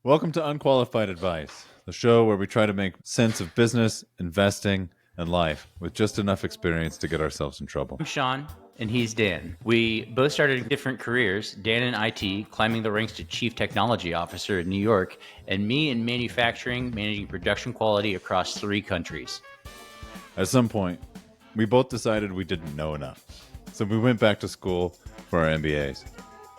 Welcome to Unqualified Advice, the show where we try to make sense of business, investing, and life with just enough experience to get ourselves in trouble. I'm Sean, and he's Dan. We both started different careers, Dan in IT, climbing the ranks to Chief Technology Officer in New York, and me in manufacturing, managing production quality across 3 countries. At some point, we both decided we didn't know enough. So we went back to school for our MBAs.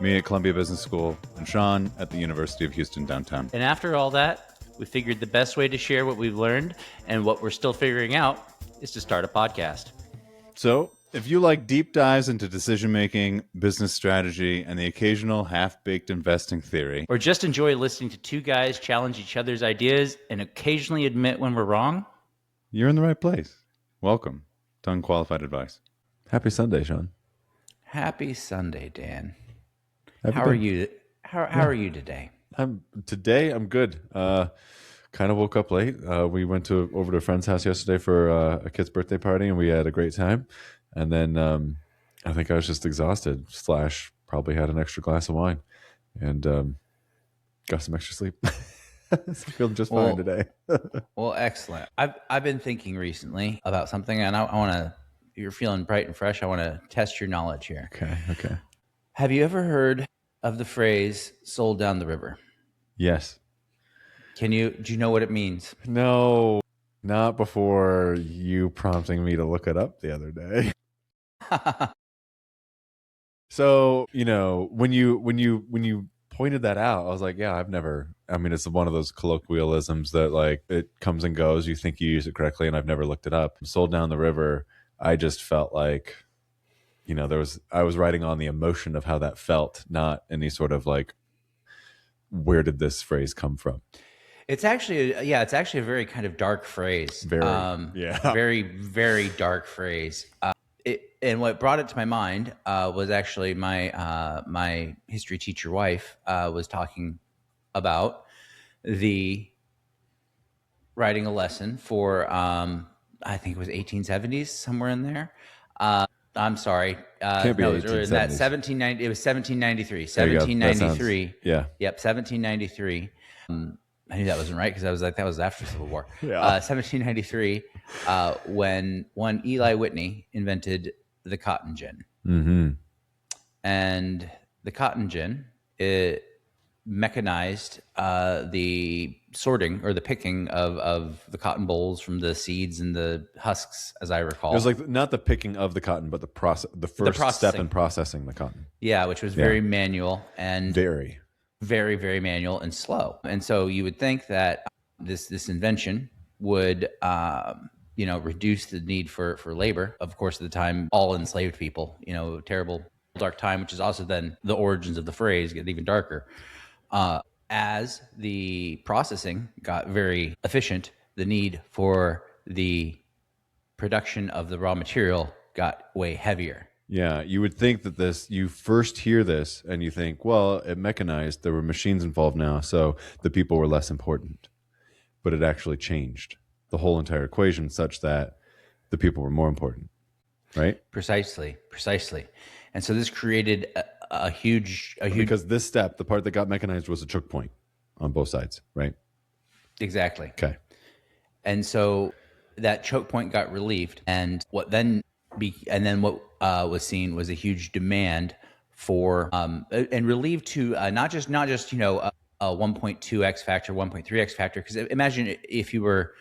Me at Columbia Business School, and Sean at the University of Houston downtown. And after all that, we figured the best way to share what we've learned and what we're still figuring out is to start a podcast. So, if you like deep dives into decision-making, business strategy, and the occasional half-baked investing theory, or just enjoy listening to 2 guys challenge each other's ideas and occasionally admit when we're wrong, you're in the right place. Welcome to Unqualified Advice. Happy Sunday, Sean. Happy Sunday, Dan. Happy How day. are you? How are you today? I'm good. Kind of woke up late. We went over to a friend's house yesterday for a kid's birthday party, and we had a great time. And then I think I was just exhausted. / probably had an extra glass of wine, and got some extra sleep. So I'm feeling just fine today. Well, excellent. I've been thinking recently about something, and I want to. You're feeling bright and fresh. I want to test your knowledge here. Okay. Have you ever heard of the phrase "sold down the river"? Yes. Do you know what it means? No, not before you prompting me to look it up the other day. So, when you pointed that out, I was like, yeah, it's one of those colloquialisms that like it comes and goes. You think you use it correctly, and I've never looked it up. Sold down the river. I just felt like, I was writing on the emotion of how that felt, not any sort of like, where did this phrase come from? It's actually a very kind of dark phrase. Very, very dark phrase. And what brought it to my mind was actually my history teacher wife was talking about the writing a lesson for I think it was 1870s, somewhere in there. I'm sorry. Can't be no, it was earlier than that. 1790. It was 1793. There you go. 1793. Yeah. Yep, 1793. I knew that wasn't right because I was like, that was after the Civil War. Yeah. 1793, when one Eli Whitney invented the cotton gin. Mm-hmm. And the cotton gin, it mechanized the sorting or the picking of the cotton bolls from the seeds and the husks, as I recall. It was like not the picking of the cotton, but the first step in processing the cotton. Yeah, which was very manual and very, very, very manual and slow. And so you would think that this invention would reduce the need for labor. Of course, at the time, all enslaved people, terrible dark time, which is also then the origins of the phrase get even darker. As the processing got very efficient, the need for the production of the raw material got way heavier. Yeah, you would think that you first hear this and you think, well, it mechanized, there were machines involved now, so the people were less important. But it actually changed the whole entire equation such that the people were more important, right? Precisely. And so this created a huge... Because this step, the part that got mechanized, was a choke point on both sides, right? Exactly. Okay. And so that choke point got relieved, and what was seen was a huge demand for and relieved to not just a 1.2x factor, 1.3x factor. Because imagine if you were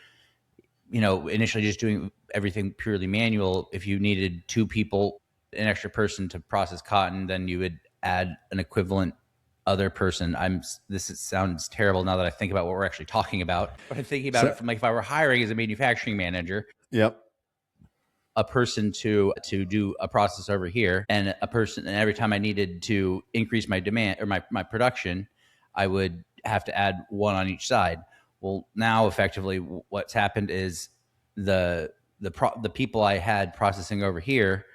initially just doing everything purely manual. If you needed 2 people, an extra person to process cotton, then you would add an equivalent other person. Sounds terrible now that I think about what we're actually talking about, but I'm thinking about it from like if I were hiring as a manufacturing manager. Yep. A person to do a process over here, and every time I needed to increase my demand or my production, I would have to add 1 on each side. Well, now effectively what's happened is the people I had processing over here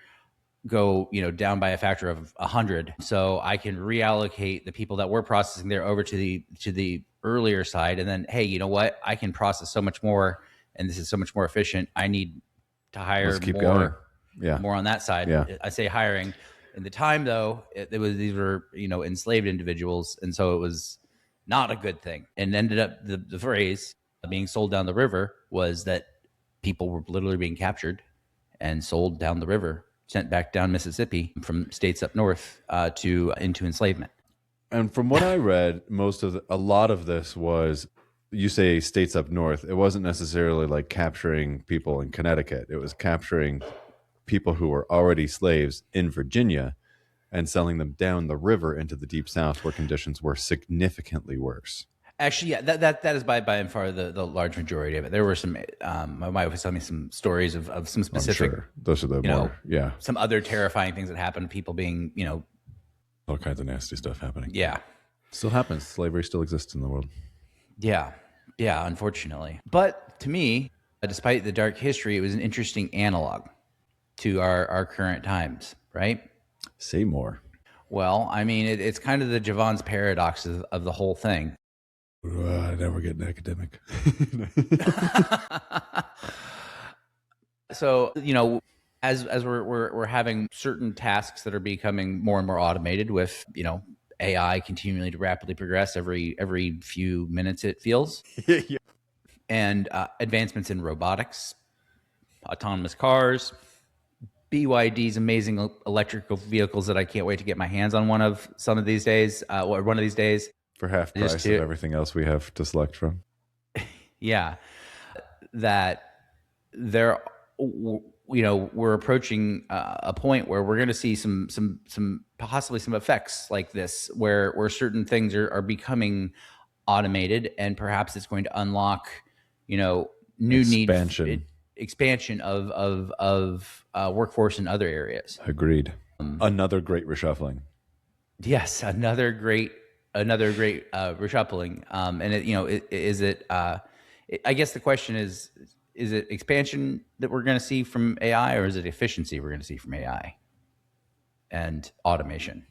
go down by a factor of 100, so I can reallocate the people that were processing there over to the earlier side, and then, hey, you know what, I can process so much more, and this is so much more efficient. I need to hire more on that side. Yeah. I say hiring. In the time, though, these were enslaved individuals, and so it was not a good thing. And ended up the phrase being sold down the river was that people were literally being captured and sold down the river, sent back down Mississippi from states up north into enslavement. And from what I read, a lot of this was, you say states up north. It wasn't necessarily like capturing people in Connecticut. It was capturing people who were already slaves in Virginia and selling them down the river into the deep south, where conditions were significantly worse. Actually, yeah, that is by and far the large majority of it. There were some. My wife was telling me some stories of some specific. I'm sure. Those are the more, yeah. Some other terrifying things that happened. People being, all kinds of nasty stuff happening. Yeah, still happens. Slavery still exists in the world. Yeah, unfortunately. But to me, despite the dark history, it was an interesting analog to our current times, right? Say more. Well, I mean, it's kind of the Jevons Paradox of the whole thing. Now we're getting academic. So, as we're having certain tasks that are becoming more and more automated with, AI continually to rapidly progress every few minutes, it feels. Yeah. And advancements in robotics, autonomous cars, BYD's amazing electrical vehicles that I can't wait to get my hands on one of these days. For half price of everything else we have to select from. Yeah. That we're approaching a point where we're going to see some possibly some effects like this, where certain things are becoming automated, and perhaps it's going to unlock, new expansion of workforce in other areas. Agreed. Another great reshuffling. Yes, another great reshuffling. And I guess the question is it expansion that we're going to see from AI, or is it efficiency we're going to see from AI and automation?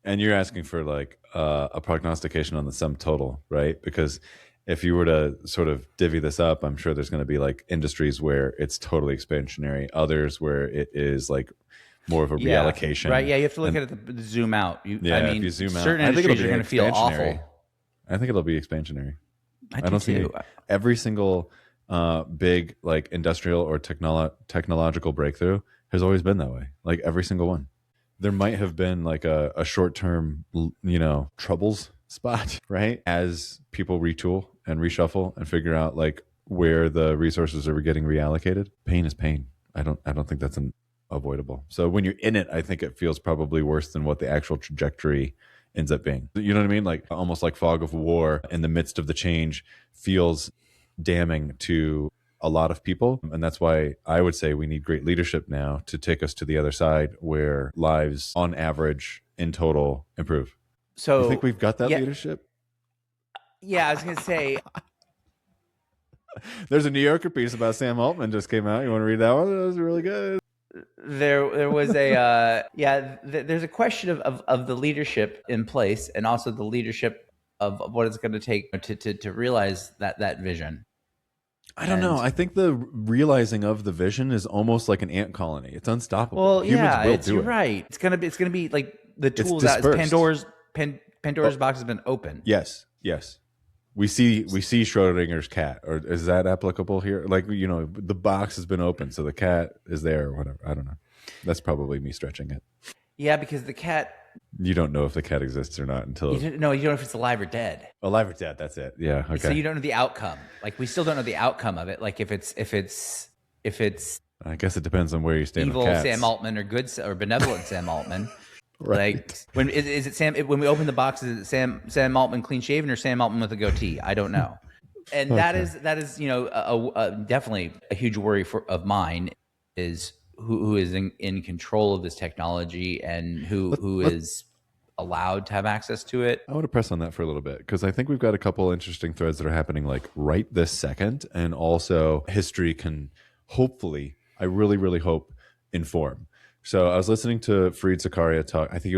And you're asking for like a prognostication on the sum total, right? Because if you were to sort of divvy this up, I'm sure there's going to be like industries where it's totally expansionary, others where it is like more of a reallocation. Right. Yeah. You have to look at it, zoom out. If you zoom out, certain industries are going to feel awful. I think it'll be expansionary. I don't see every single big like industrial or technological breakthrough has always been that way. Like every single one. There might have been like a short-term, troubles spot, right? As people retool and reshuffle and figure out like where the resources are getting reallocated. Pain is pain. I don't think that's unavoidable. So when you're in it, I think it feels probably worse than what the actual trajectory ends up being. You know what I mean? Like almost like fog of war in the midst of the change feels damning to a lot of people. And that's why I would say we need great leadership now to take us to the other side, where lives on average in total improve. So you think we've got that leadership? Yeah, I was going to say. There's a New Yorker piece about Sam Altman just came out. You want to read that one? That was really good. There was a there's a question of the leadership in place, and also the leadership of what it's going to take to realize that vision. I don't know. I think the realizing of the vision is almost like an ant colony. It's unstoppable. Well, you're right. It's gonna be like the tools out. Pandora's box has been opened. Yes. We see Schrodinger's cat, or is that applicable here? Like, the box has been opened, so the cat is there or whatever. I don't know. That's probably me stretching it. Yeah, because the cat. You don't know if the cat exists or not until you don't know if it's alive or dead. Alive or dead, that's it. Yeah. Okay. So you don't know the outcome. Like we still don't know the outcome of it. Like if it's I guess it depends on where you stand. Evil with cats. Sam Altman or good or benevolent Sam Altman. Right. Like when is it Sam? When we open the box, is it Sam Altman clean shaven or Sam Altman with a goatee? I don't know. And that is definitely a huge worry of mine is who is in control of this technology and who is allowed to have access to it. I want to press on that for a little bit, because I think we've got a couple interesting threads that are happening like right this second, and also history can hopefully, I really, really hope, inform. So I was listening to Fareed Zakaria talk. I think it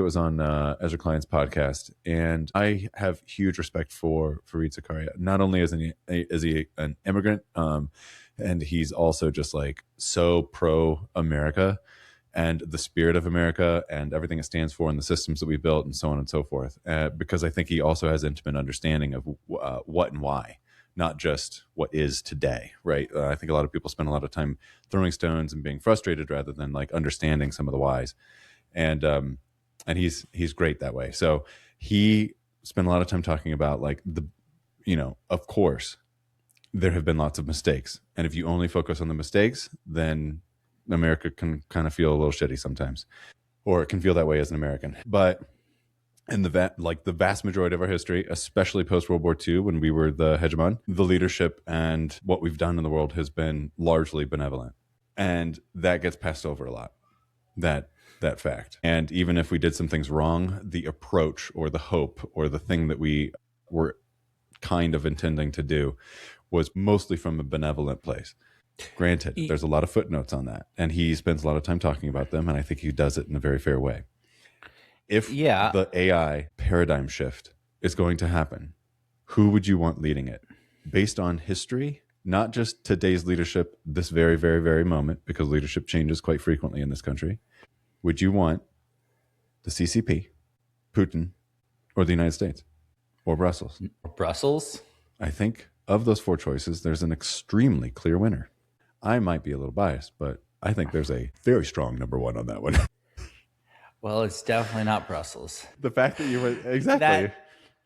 was on Ezra Klein's podcast, and I have huge respect for Fareed Zakaria. Not only is he an immigrant, and he's also just like so pro America, and the spirit of America and everything it stands for and the systems that we built and so on and so forth. Because I think he also has intimate understanding of what and why, not just what is today, right? I think a lot of people spend a lot of time throwing stones and being frustrated rather than like understanding some of the whys. And he's great that way. So he spent a lot of time talking about like of course there have been lots of mistakes, and if you only focus on the mistakes, then America can kind of feel a little shitty sometimes, or it can feel that way as an American. But in the vast majority of our history, especially post World War II, when we were the hegemon, the leadership and what we've done in the world has been largely benevolent, and that gets passed over a lot. That fact. And even if we did some things wrong, the approach or the hope or the thing that we were kind of intending to do was mostly from a benevolent place. Granted, there's a lot of footnotes on that, and he spends a lot of time talking about them, and I think he does it in a very fair way. If the AI paradigm shift is going to happen, who would you want leading it? Based on history, not just today's leadership, this very, very, very moment, because leadership changes quite frequently in this country. Would you want the CCP, Putin, or the United States, or Brussels? Brussels? I think of those four choices, there's an extremely clear winner. I might be a little biased, but I think there's a very strong number one on that one. Well, it's definitely not Brussels. The fact that you were exactly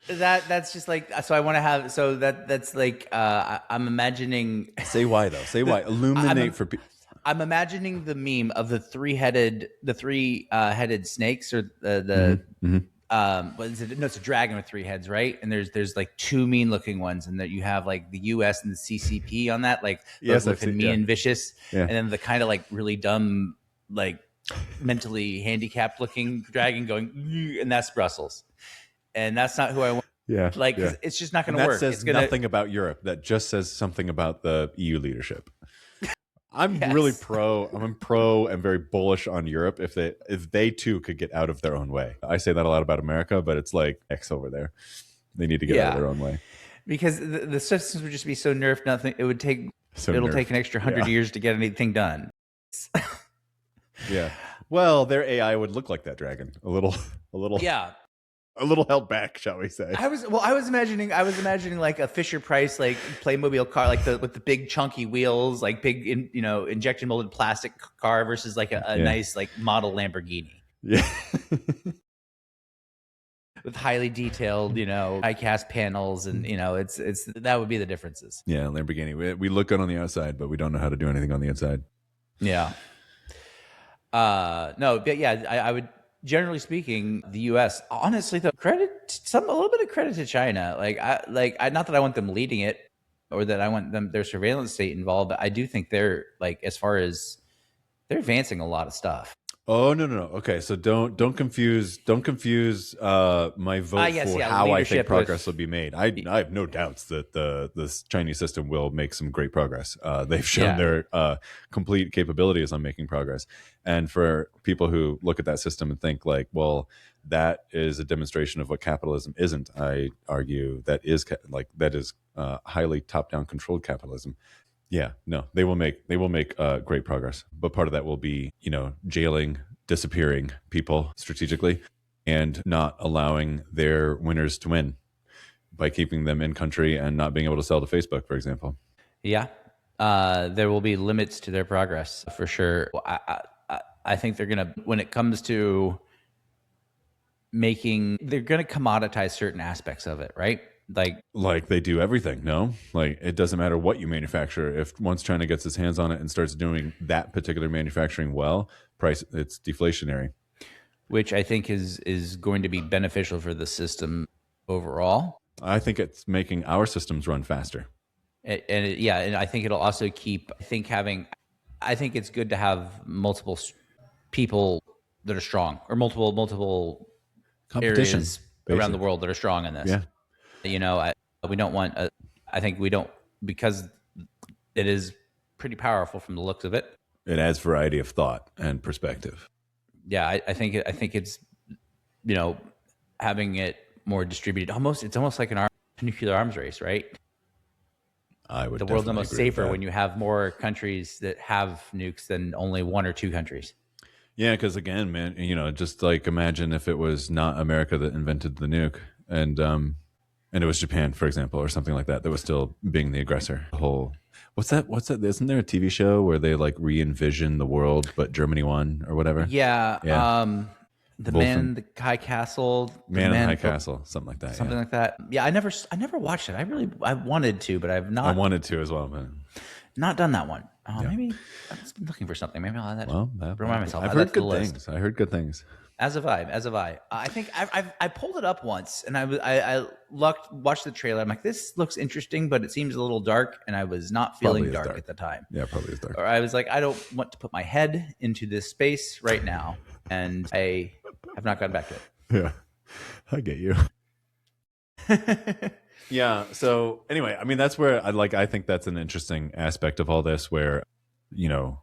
that's just like, so I want to have, so that's like, I'm imagining. Say why though. Say why. Illuminate for people. I'm imagining the meme of the three headed snakes, or what is it? No, it's a dragon with three heads, right? And there's like two mean looking ones, and that you have like the US and the CCP on that, like yes, looking mean and vicious, and then the kind of like really dumb, like mentally handicapped looking dragon going, and that's Brussels, and that's not who I want. Yeah, like it's just not going to work. That says nothing about Europe. That just says something about the EU leadership. I'm really pro. I'm pro and very bullish on Europe if they too could get out of their own way. I say that a lot about America, but it's like X over there. They need to get out of their own way because the systems would just be so nerfed. Nothing. It would take. It'll take an extra 100 years to get anything done. Yeah. Well, their AI would look like that dragon. A little. Yeah. A little held back, shall we say? I was imagining like a Fisher Price like Playmobil car, like with the big chunky wheels, like big injection molded plastic car versus like a nice like model Lamborghini. Yeah. With highly detailed, die-cast panels, and it's that would be the differences. Yeah, Lamborghini. We look good on the outside, but we don't know how to do anything on the inside. Yeah. No, but yeah, I would. Generally speaking, the U.S. honestly, though, a little bit of credit to China. Not that I want them leading it, or that I want their surveillance state involved, but I do think they're as far as they're advancing a lot of stuff. Oh no. Okay, so don't confuse my vote for how I think progress will be made. I have no doubts that the Chinese system will make some great progress. They've shown their complete capabilities on making progress. And for people who look at that system and think like, well, that is a demonstration of what capitalism isn't, I argue that is highly top-down controlled capitalism. Yeah, no, they will make great progress, but part of that will be jailing, disappearing people strategically, and not allowing their winners to win by keeping them in country and not being able to sell to Facebook, for example. Yeah, there will be limits to their progress for sure. I think they're gonna, when it comes to they're gonna commoditize certain aspects of it, right? Like they do everything. No, like it doesn't matter what you manufacture. If once China gets its hands on it and starts doing that particular manufacturing well, it's deflationary, which I think is going to be beneficial for the system overall. I think it's making our systems run faster. And I think it'll also keep. I think it's good to have multiple people that are strong, or multiple areas around the world that are strong in this. Yeah. We don't want. I think we don't, because it is pretty powerful from the looks of it. It adds variety of thought and perspective. Yeah, I think it's having it more distributed. It's almost like a nuclear arms race, right? The world's almost safer when you have more countries that have nukes than only one or two countries. Yeah, because again, man, just like imagine if it was not America that invented the nuke, and it was Japan, for example, or something like that, that was still being the aggressor. The whole what's that? What's that? Isn't there a TV show where they like re-envision the world, but Germany won or whatever? Yeah. Yeah, The Wolf Man and in the High Castle, the Man in the High Man, Castle, something like that. something Yeah, like that. Yeah, I never watched it. I wanted to, but I've I not wanted to as well, but not done that one. yeah. Maybe I've just been looking for something. Maybe I'll add that. Well, Remind myself. I've Add that heard to the good list. things. I heard good things. As have I. As have I. I think I pulled it up once, and watched the trailer. I'm like, this looks interesting, but it seems a little dark, and I was not feeling Probably is dark at the time. Yeah, probably is dark. Or I was like, I don't want to put my head into this space right now, and I have not gotten back to it. Yeah, I get you. Yeah. So anyway, I mean, that's where I think that's an interesting aspect of all this, where, well,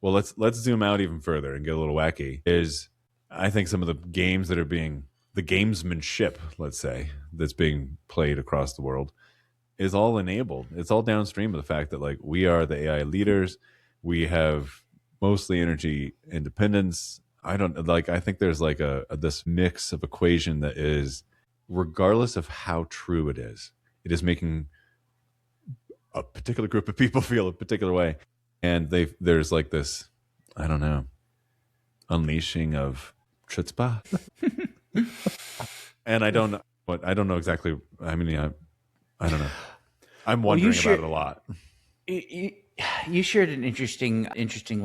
let's zoom out even further and get a little wacky. Is I think some of the games that are the gamesmanship, let's say, that's being played across the world is all enabled. It's all downstream of the fact that like we are the AI leaders. We have mostly energy independence. I think there's like this mix of equation that is, regardless of how true it is making a particular group of people feel a particular way. And there's like this, I don't know, unleashing of chutzpah. And I don't know exactly. I mean, I don't know. I'm wondering about it a lot. You shared an interesting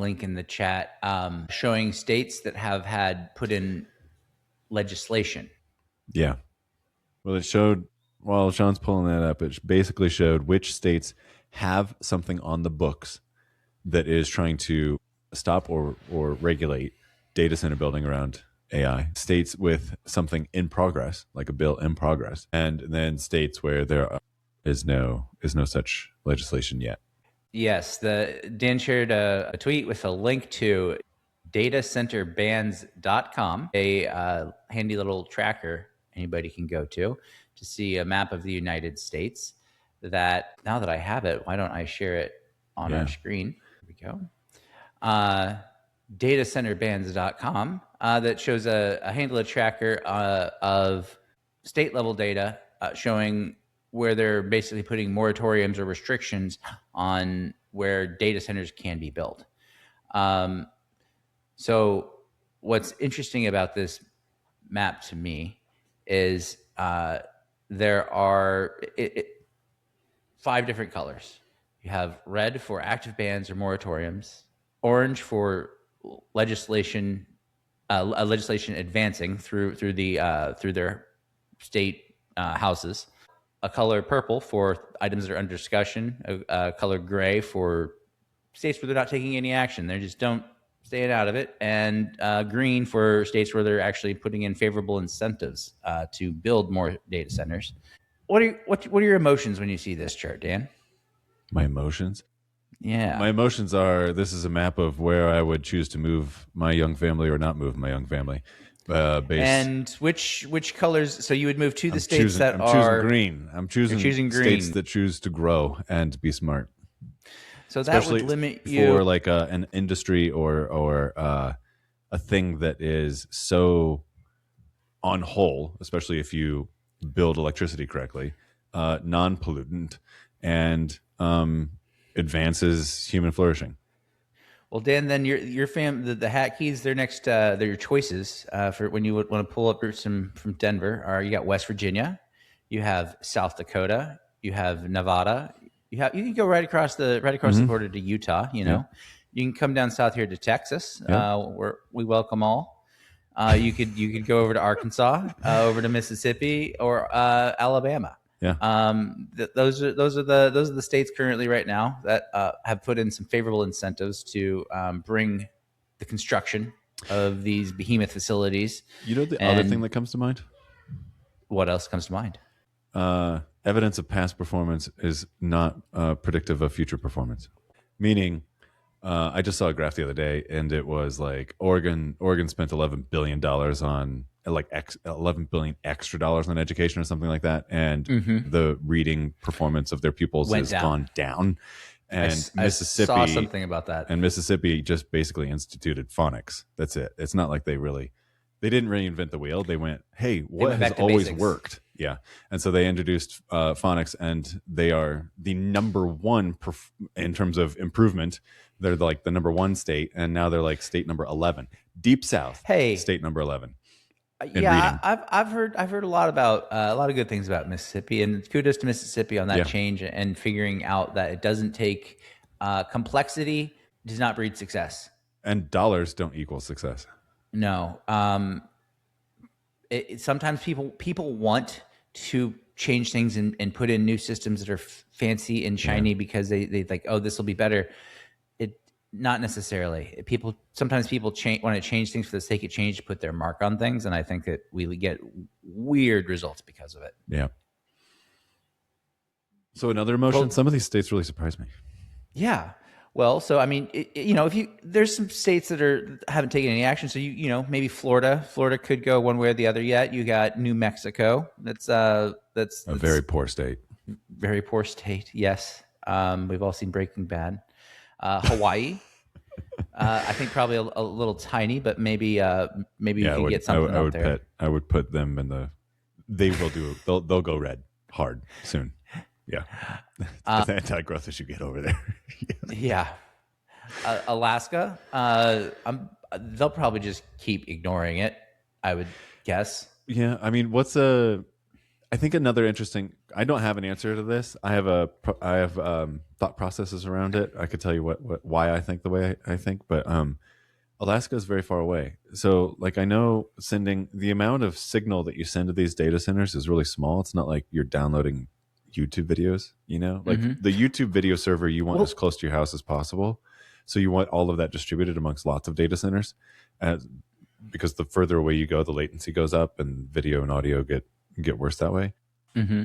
link in the chat, showing states that have had put in legislation. Yeah. Well, it showed, while Sean's pulling that up, it basically showed which states have something on the books that is trying to stop or regulate data center building around AI. States with something in progress, like a bill in progress, and then states where there is no such legislation yet. Yes, Dan shared a tweet with a link to datacenterbans.com, a handy little tracker anybody can go to see a map of the United States. That, now that I have it, why don't I share it on our screen? Here we go. Datacenterbans.com that shows a handy little tracker of state level data showing where they're basically putting moratoriums or restrictions on where data centers can be built. So what's interesting about this map to me is there are 5 different colors. You have red for active bans or moratoriums, orange for legislation advancing through their state houses, a color purple for items that are under discussion, a color gray for states where they're not taking any action. They just don't staying out of it, and green for states where they're actually putting in favorable incentives to build more data centers. What are your emotions when you see this chart, Dan? My emotions? Yeah. My emotions are, this is a map of where I would choose to move my young family or not move my young family. And which colors? So you would move to the states I'm choosing green. I'm choosing green. States that choose to grow and be smart. So that would limit you for like an industry or a thing that is so on whole, especially if you build electricity correctly, non-pollutant, and advances human flourishing. Well, Dan, then your the hat keys, they're next. They're your choices for when you would want to pull up some from Denver. You got West Virginia, you have South Dakota, you have Nevada. You can go right across the border to Utah. You can come down south here to Texas, where we welcome all. You could go over to Arkansas, over to Mississippi, or Alabama. Yeah. Those are the states currently right now that have put in some favorable incentives to bring the construction of these behemoth facilities. You know the other thing that comes to mind? What else comes to mind? Evidence of past performance is not predictive of future performance. Meaning, I just saw a graph the other day, and it was like Oregon spent $11 billion on $11 billion extra dollars on education or something like that, and the reading performance of their pupils has gone down. And I saw Mississippi something about that. just basically instituted phonics. That's it. It's not like they didn't reinvent the wheel. They went, hey, They what went has back to always basics. worked? Yeah. And so they introduced phonics, and they are the number one in terms of improvement. They're like the number one state, and now they're like state number 11. Deep South, Hey, state number 11 in yeah, reading. I've heard a lot about a lot of good things about Mississippi, and kudos to Mississippi on that Yeah. change and figuring out that it doesn't take complexity does not breed success. And dollars don't equal success. No, sometimes people want to change things and put in new systems that are fancy and shiny because they like, oh, this will be better. It not necessarily. Sometimes people want to change things for the sake of change to put their mark on things, and I think that we get weird results because of it. Yeah. So another emotion. Well, some of these states really surprise me. yeah. Well, so I mean, if there's some states that haven't taken any action. So maybe Florida could go one way or the other yet. You got New Mexico. That's A very poor state. very poor state. Yes. We've all seen Breaking Bad. Hawaii. I think probably a little tiny, but maybe you could get something out there. I would put them in the. They will do. They'll go red hard soon. Yeah, it's the anti-growth issue get over there. Yeah. Alaska. They'll probably just keep ignoring it, I would guess. Yeah, I mean, I think another interesting. I don't have an answer to this. I have thought processes around it. I could tell you why I think the way I think, but Alaska is very far away. So, like, I know sending the amount of signal that you send to these data centers is really small. It's not like you're downloading YouTube videos, like the YouTube video server you want as close to your house as possible. So you want all of that distributed amongst lots of data centers, because the further away you go, the latency goes up, and video and audio get worse that way. Mm-hmm.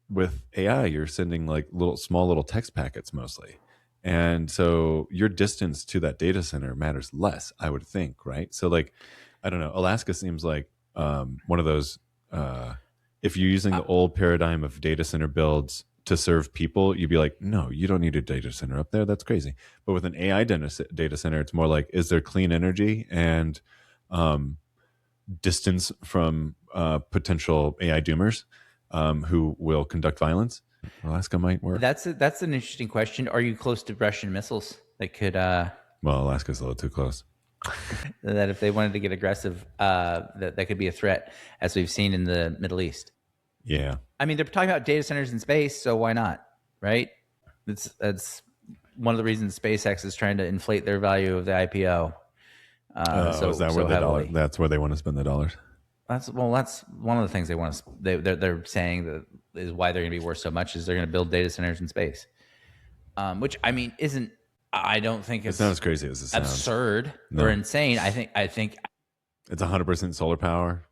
With AI, you're sending like small little text packets mostly. And so your distance to that data center matters less, I would think, right? So like, I don't know, Alaska seems like one of those, if you're using the old paradigm of data center builds to serve people, you'd be like, no, you don't need a data center up there. That's crazy. But with an AI data center, it's more like, is there clean energy and distance from potential AI doomers who will conduct violence? Alaska might work. That's an interesting question. Are you close to Russian missiles that could? Well, Alaska's a little too close. That if they wanted to get aggressive, that could be a threat, as we've seen in the Middle East. Yeah. I mean, they're talking about data centers in space, so why not? Right? That's one of the reasons SpaceX is trying to inflate their value of the IPO. So is that where that's where they want to spend the dollars? That's one of the things they want to. They're saying that is why they're going to be worth so much is they're going to build data centers in space, which I mean isn't. I don't think it's not as crazy as it sounds. Absurd or insane. I think it's 100% solar power.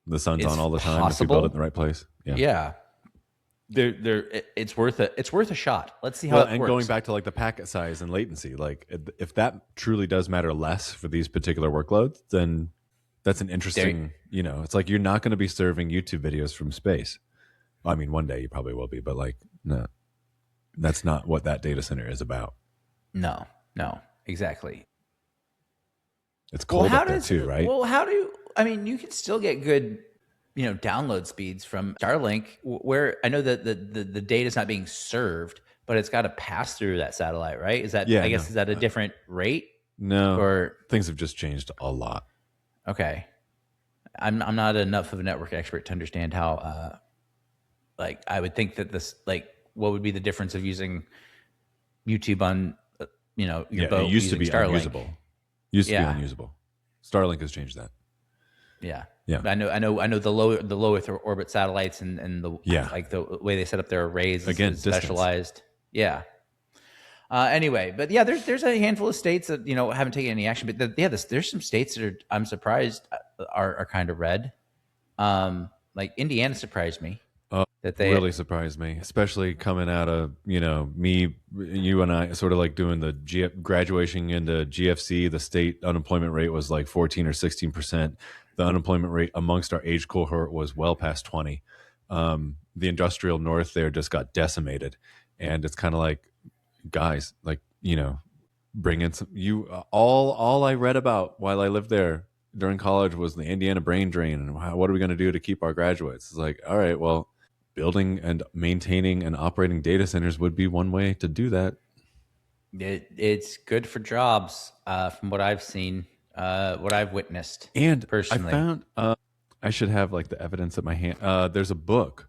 The sun's on all the time possible. if you build it in the right place. Yeah. It's worth a shot. Let's see how it works. And going back to like the packet size and latency, like if that truly does matter less for these particular workloads, then that's an interesting. It's like you're not going to be serving YouTube videos from space. I mean, one day you probably will be, but like, no, that's not what that data center is about. No, exactly. It's cold up there too, right? Well, you can still get good, download speeds from Starlink, where I know that the data is not being served, but it's got to pass through that satellite, right? Is that, is that a different rate? No, or things have just changed a lot. Okay. I'm not enough of a network expert to understand how, I would think that this, what would be the difference of using YouTube on, your boat? It used to be Starlink. unusable. Be unusable. Starlink has changed that. Yeah. Yeah. I know the low Earth orbit satellites and the the way they set up their arrays is specialized. Distance. Yeah. Anyway, but yeah, there's a handful of states that haven't taken any action, but there's some states that I'm surprised are kind of red. Like Indiana surprised me. That they really surprised me, especially coming out of you and I sort of like doing the graduation into GFC. The state unemployment rate was like 14 or 16%. The unemployment rate amongst our age cohort was well past 20. The industrial north there just got decimated, and it's kind of like guys, like, bring in some, all I read about while I lived there during college was the Indiana brain drain and what are we going to do to keep our graduates? It's like, all right, well, building and maintaining and operating data centers would be one way to do that. It's good for jobs, from what I've seen, what I've witnessed, And personally. I found, I should have like the evidence at my hand. There's a book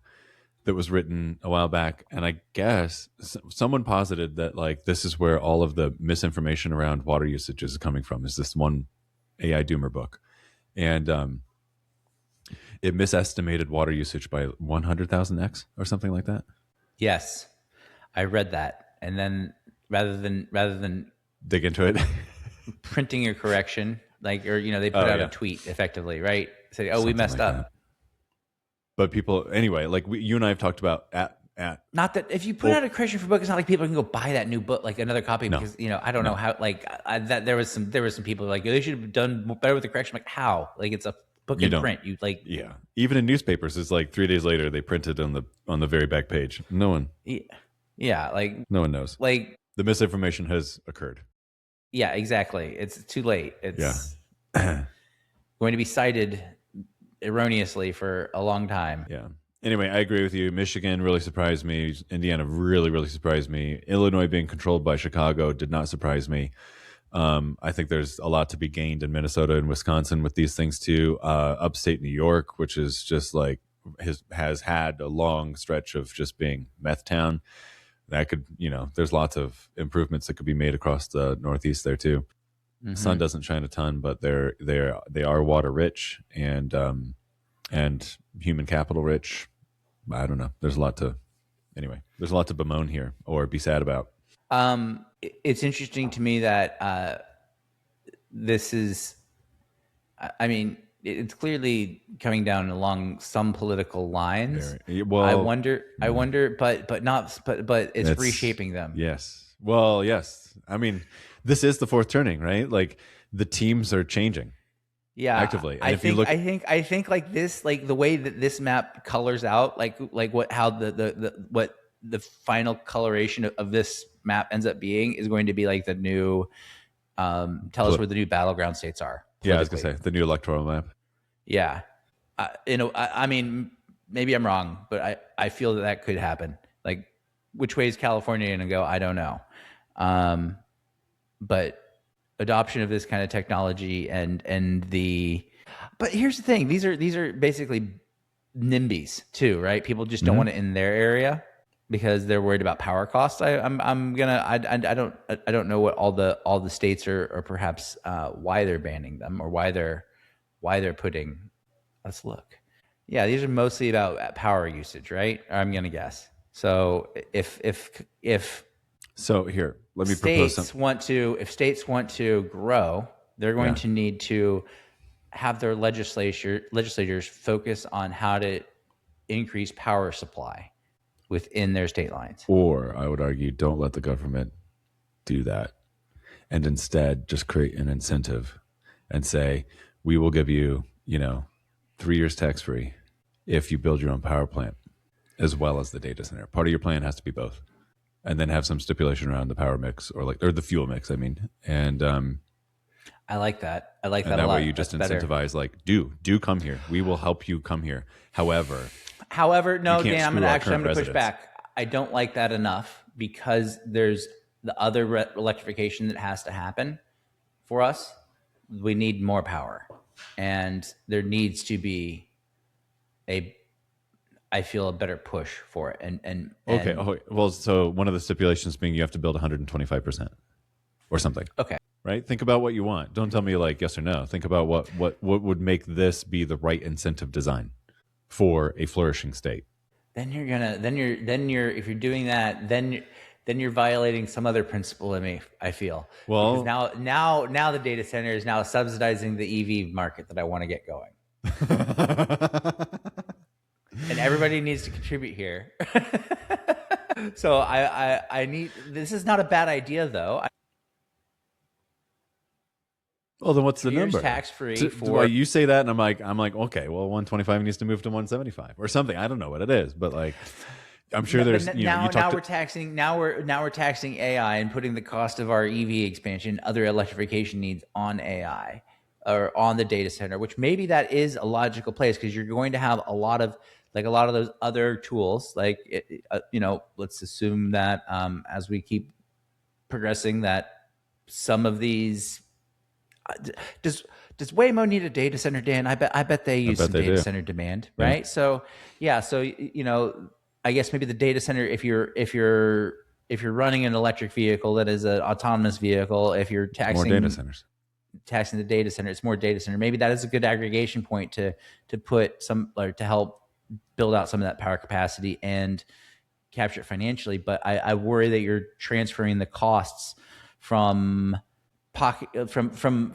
that was written a while back, and I guess someone posited that like this is where all of the misinformation around water usage is coming from. Is this one AI doomer book, and it misestimated water usage by 100,000x or something like that. Yes, I read that, and then rather than Dig into it. printing a correction, like, or they put out a tweet, effectively, right? Say, oh, we messed up. That. But people, anyway, like you and I have talked about at not that if you put out a correction for a book, it's not like people can go buy that new book, like another copy, because I don't know how. Like that, there was some people like they should have done better with the correction. Like how? Like it's a book in print. You like even in newspapers, it's like 3 days later they print it on the very back page. No one. Yeah, like no one knows. Like the misinformation has occurred. Yeah, exactly. It's too late. It's going to be cited erroneously for a long time. Yeah. Anyway, I agree with you. Michigan really surprised me. Indiana really, really surprised me. Illinois being controlled by Chicago did not surprise me. I think there's a lot to be gained in Minnesota and Wisconsin with these things too. Upstate New York, which is just like has had a long stretch of just being meth town. That could, there's lots of improvements that could be made across the Northeast there too. Mm-hmm. Sun doesn't shine a ton, but they are water rich and human capital rich. I don't know. There's a lot to bemoan here or be sad about. It's interesting to me that this is, I mean, it's clearly coming down along some political lines. Well, I wonder, but it's reshaping them. Yes. Well, yes. I mean, this is the fourth turning, right? Like the teams are changing. Yeah, actively. And I think like this, like the way that this map colors out, like how the final coloration of this map ends up being is going to be like the new, tell us where the new battleground states are. Yeah, I was gonna say the new electoral map. Yeah, I mean, maybe I'm wrong, but I feel that could happen. Like, which way is California going to go? I don't know. But adoption of this kind of technology but here's the thing: these are basically NIMBYs too, right? People just don't want it in their area because they're worried about power costs. I don't know what all the states are, or perhaps why they're banning them, or why they're putting. Let's look. Yeah, these are mostly about power usage, right? I'm gonna guess. So if so here, let me propose something. If states want to grow, they're going to need to have their legislators focus on how to increase power supply within their state lines. Or I would argue, don't let the government do that, and instead just create an incentive and say, we will give you, 3 years tax free if you build your own power plant as well as the data center. Part of your plan has to be both. And then have some stipulation around the power mix or the fuel mix, I mean. And I like that. I like that a lot. That way you just incentivize, like, do come here. We will help you come here. However, no, Dan, I'm going to push back. I don't like that enough because there's the other electrification that has to happen for us. We need more power. And there needs to be I feel a better push for it. And okay. Well, so one of the stipulations being you have to build 125% or something. Okay. Right? Think about what you want. Don't tell me like yes or no. Think about what would make this be the right incentive design for a flourishing state. Then if you're doing that, then you're violating some other principle in me, I feel. Well, because now the data center is now subsidizing the EV market that I want to get going. And everybody needs to contribute here. So I need, this is not a bad idea though. Well, then what's the number? Tax-free for you say that, and I'm like, okay, well, 125 needs to move to 175 or something. I don't know what it is, but like, I'm sure But there's, you know, you now talked we're taxing now we're taxing AI and putting the cost of our EV expansion, other electrification needs on AI or on the data center, which maybe that is a logical place because you're going to have a lot of those other tools. Like you know, let's assume that as we keep progressing, that some of these does Waymo need a data center, Dan? I bet they use bet some they data do. center demand, Yeah. right? So yeah, so you know, I guess maybe the data center, if you're running an electric vehicle that is an autonomous vehicle, if you're More data centers. taxing the data center, it's more data center. Maybe that is a good aggregation point to put some, or to help build out some of that power capacity and capture it financially. But I worry that you're transferring the costs from pocket from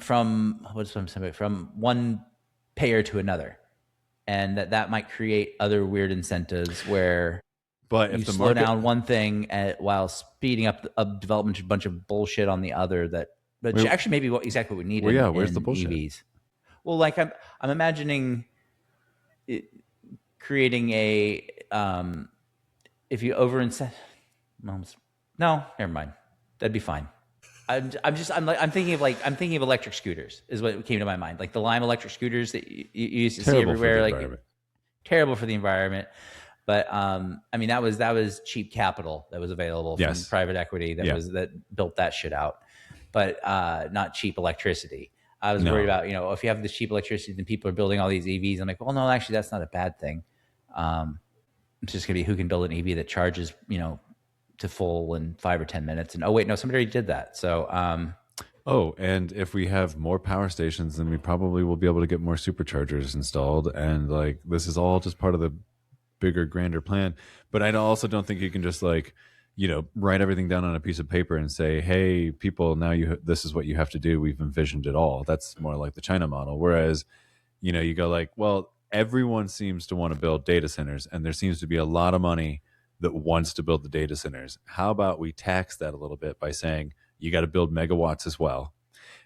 one payer to another, and that might create other weird incentives where But you if the slow market, down one thing while speeding up a development of a bunch of bullshit on the other. But actually maybe exactly what we need where's the in bullshit? EVs. Well, like I'm imagining creating a if you over incent. No, never mind. That'd be fine. I'm thinking of electric scooters is what came to my mind, like the Lime electric scooters that you used to see Terrible for everywhere, the like environment. terrible for the environment. But I mean, that was cheap capital that was available from Yes. private equity that built that shit out, but not cheap electricity. I was worried about, you know, if you have this cheap electricity, then people are building all these EVs. I'm like, well, no, actually, that's not a bad thing. It's just gonna be who can build an EV that charges, you know, to full in 5 or 10 minutes. And oh wait, no, somebody already did that. So Oh, and if we have more power stations, then we probably will be able to get more superchargers installed. And like, this is all just part of the bigger, grander plan. But I also don't think you can just like, you know, write everything down on a piece of paper and say, hey, people, now this is what you have to do. We've envisioned it all. That's more like the China model. Whereas, you know, you go like, well, everyone seems to want to build data centers, and there seems to be a lot of money that wants to build the data centers. How about we tax that a little bit by saying you got to build megawatts as well?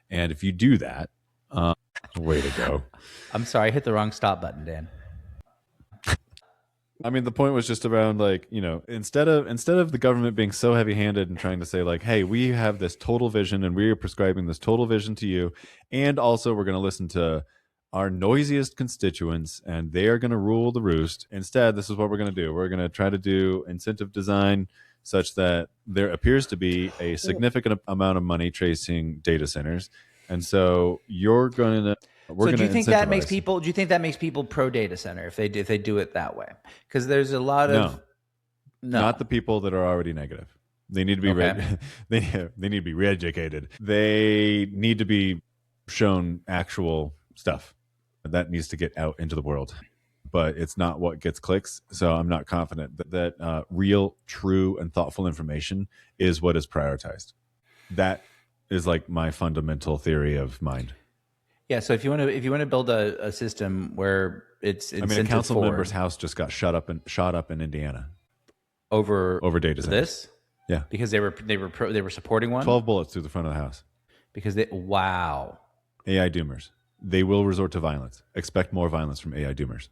And if you do that, way to go. I'm sorry, I hit the wrong stop button, Dan. I mean, the point was just around like, you know, instead of the government being so heavy-handed and trying to say like, hey, we have this total vision and we are prescribing this total vision to you, and also we're going to listen to our noisiest constituents and they are going to rule the roost. Instead, this is what we're going to do. We're going to try to do incentive design such that there appears to be a significant amount of money chasing data centers. And so you're going to Do you think that makes people pro data center if they do it that way? Because there's a lot of not the people that are already negative. They need to be they need to be re-educated. They need to be shown actual stuff that needs to get out into the world. But it's not what gets clicks. So I'm not confident that real, true, and thoughtful information is what is prioritized. That is like my fundamental theory of mind. Yeah. So if you want to build a system where it's I mean, a council member's house just got shot up in Indiana over data centers. This, yeah, because they were supporting one. 12 bullets through the front of the house. Because AI doomers. They will resort to violence. Expect more violence from AI doomers.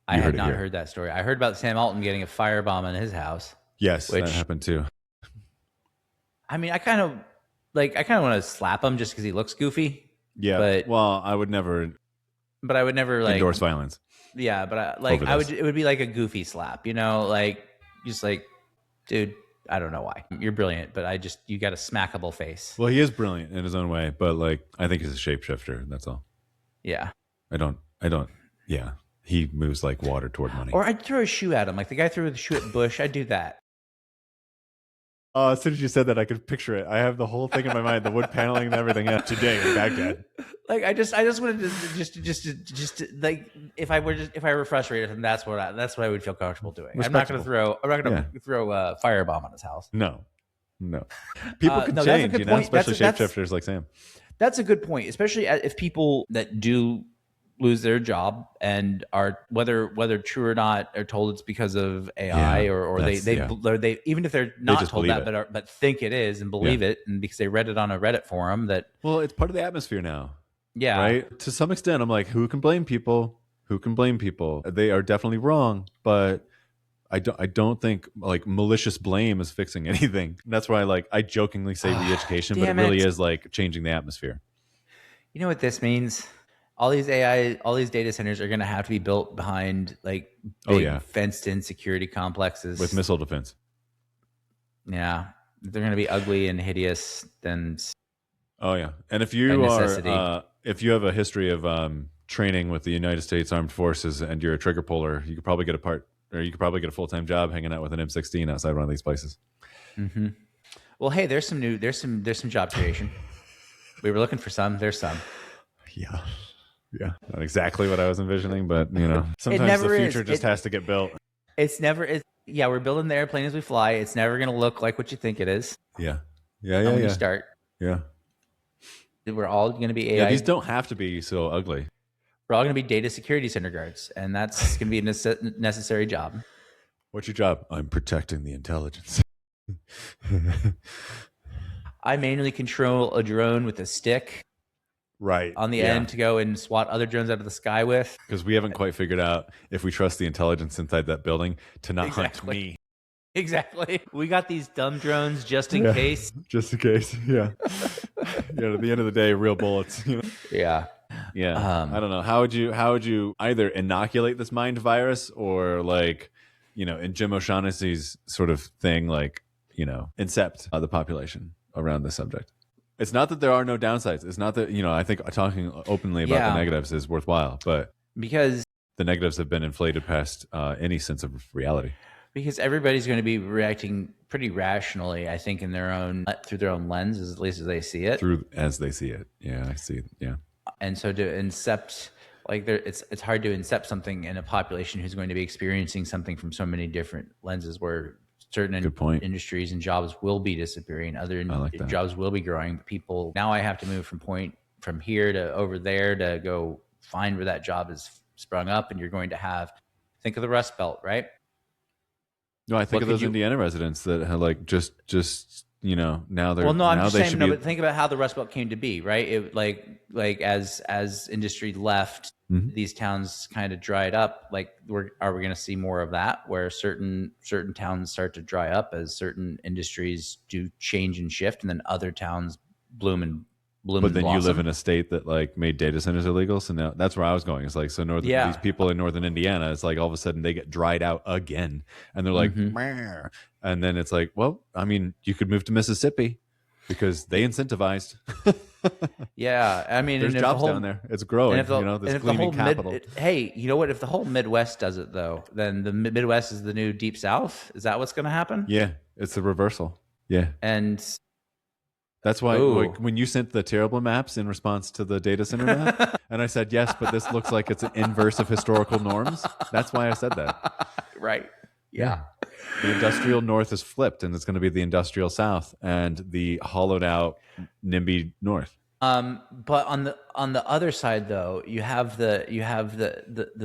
I had not heard that story. I heard about Sam Altman getting a firebomb in his house. Yes, that happened too. I mean, I kind of want to slap him just because he looks goofy. Yeah, but I would never. But I would never like endorse violence. Yeah, but it would be like a goofy slap, you know, like just like, dude, I don't know why. You're brilliant, but you got a smackable face. Well, he is brilliant in his own way, but like I think he's a shapeshifter. That's all. Yeah. I don't. Yeah. He moves like water toward money. Or I'd throw a shoe at him. Like the guy threw the shoe at Bush. I'd do that. As soon as you said that, I could picture it. I have the whole thing in my mind, the wood paneling and everything today in Baghdad. Like I just wanted to just like if I were frustrated with him, that's what I would feel comfortable doing. I'm not going to throw a firebomb on his house. No. People can change, you know, especially shapeshifters like Sam. That's a good point, especially if people that do lose their job and are whether true or not are told it's because of AI or they even if they're not told that but think it is and believe it, and because they read it on a Reddit forum that it's part of the atmosphere now. Yeah. Right? To some extent, I'm like, who can blame people? They are definitely wrong, but I don't think like malicious blame is fixing anything. That's why like I jokingly say re-education, but it Damn really it. is like changing the atmosphere. You know what this means? All these AI, all these data centers are going to have to be built behind like Oh big yeah, fenced-in security complexes. with missile defense. Yeah, they're going to be ugly and hideous. Then Oh yeah, and by necessity. if you have a history of training with the United States Armed Forces and you're a trigger puller, you could probably get a part, or you could probably get a full time job hanging out with an M16 outside one of these places. Mm-hmm. Well, hey, there's some job creation. We were looking for some. There's some. Yeah, yeah, not exactly what I was envisioning, but you know, sometimes never the future is. just has to get built. It's never. It's, yeah, we're building the airplane as we fly. It's never going to look like what you think it is. Yeah, yeah, When yeah, you start, yeah. we're all going to be AI. Yeah, these don't have to be so ugly. We're all going to be data security center guards, and that's going to be a necessary job. What's your job? I'm protecting the intelligence. I manually control a drone with a stick Right. on the end to go and swat other drones out of the sky with. Because we haven't quite figured out if we trust the intelligence inside that building to not hunt Exactly. me. Exactly. We got these dumb drones just in case. Just in case. Yeah. Yeah. At the end of the day, real bullets. You know? Yeah. Yeah. I don't know. How would you either inoculate this mind virus or like, you know, in Jim O'Shaughnessy's sort of thing, like, you know, incept the population around this subject? It's not that there are no downsides. It's not that, you know, I think talking openly about the negatives is worthwhile, but because the negatives have been inflated past any sense of reality. Because everybody's going to be reacting pretty rationally, I think, in their own through their own lenses, at least as they see it. As they see it. Yeah, I see it. Yeah. And so to incept, like, it's hard to incept something in a population who's going to be experiencing something from so many different lenses, where certain industries and jobs will be disappearing, other jobs will be growing. But people, now I have to move from here to over there to go find where that job is sprung up, and you're going to have, think of the Rust Belt, right? No, I think of those Indiana residents that have like just you know, now they're I'm just saying, but think about how the Rust Belt came to be, right? It like as industry left, these towns kind of dried up. Like, are we going to see more of that, where certain towns start to dry up as certain industries do change and shift, and then other towns bloom and blossom? But then you live in a state that like made data centers illegal, so now that's where I was going. It's like, so these people in northern Indiana, it's like all of a sudden they get dried out again, and they're like, Meh. And then it's like, well, I mean, you could move to Mississippi because they incentivized. Yeah, I mean, there's jobs down there. It's growing. You know, this gleaming capital. Hey, you know what? If the whole Midwest does it, though, then the Midwest is the new Deep South. Is that what's going to happen? Yeah, it's a reversal. Yeah, and that's why like, when you sent the terrible maps in response to the data center map, and I said yes, but this looks like it's an inverse of historical norms. That's why I said that. Right. Yeah. The industrial north is flipped, and it's going to be the industrial south and the hollowed out NIMBY North. But on the other side, though, you have the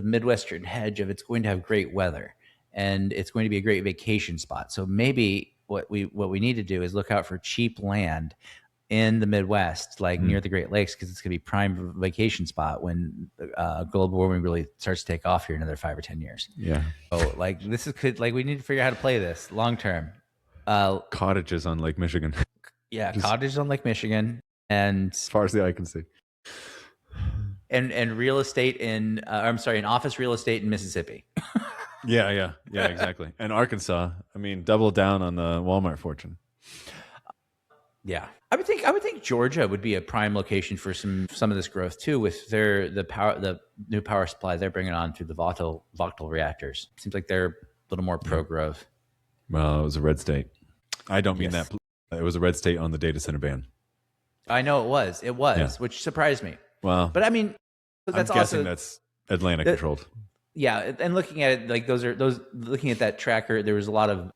Midwestern hedge of it's going to have great weather, and it's going to be a great vacation spot. So maybe what we need to do is look out for cheap land in the Midwest, like near the Great Lakes, because it's going to be prime vacation spot when global warming really starts to take off here in another 5 or 10 years. Yeah. So like we need to figure out how to play this long term. Cottages on Lake Michigan. Yeah, cottages on Lake Michigan, and as far as the eye can see. And real estate in office real estate in Mississippi. Yeah, exactly. And Arkansas. I mean, double down on the Walmart fortune. Yeah, I would think Georgia would be a prime location for some of this growth too, with the new power supply they're bringing on through the volatile reactors. Seems like they're a little more pro growth. Well, it was a red state. I don't mean that. It was a red state on the data center ban. I know it was, which surprised me. Well, but I mean, I'm guessing that's Atlanta controlled. Yeah, and looking at it, like looking at that tracker, there was a lot of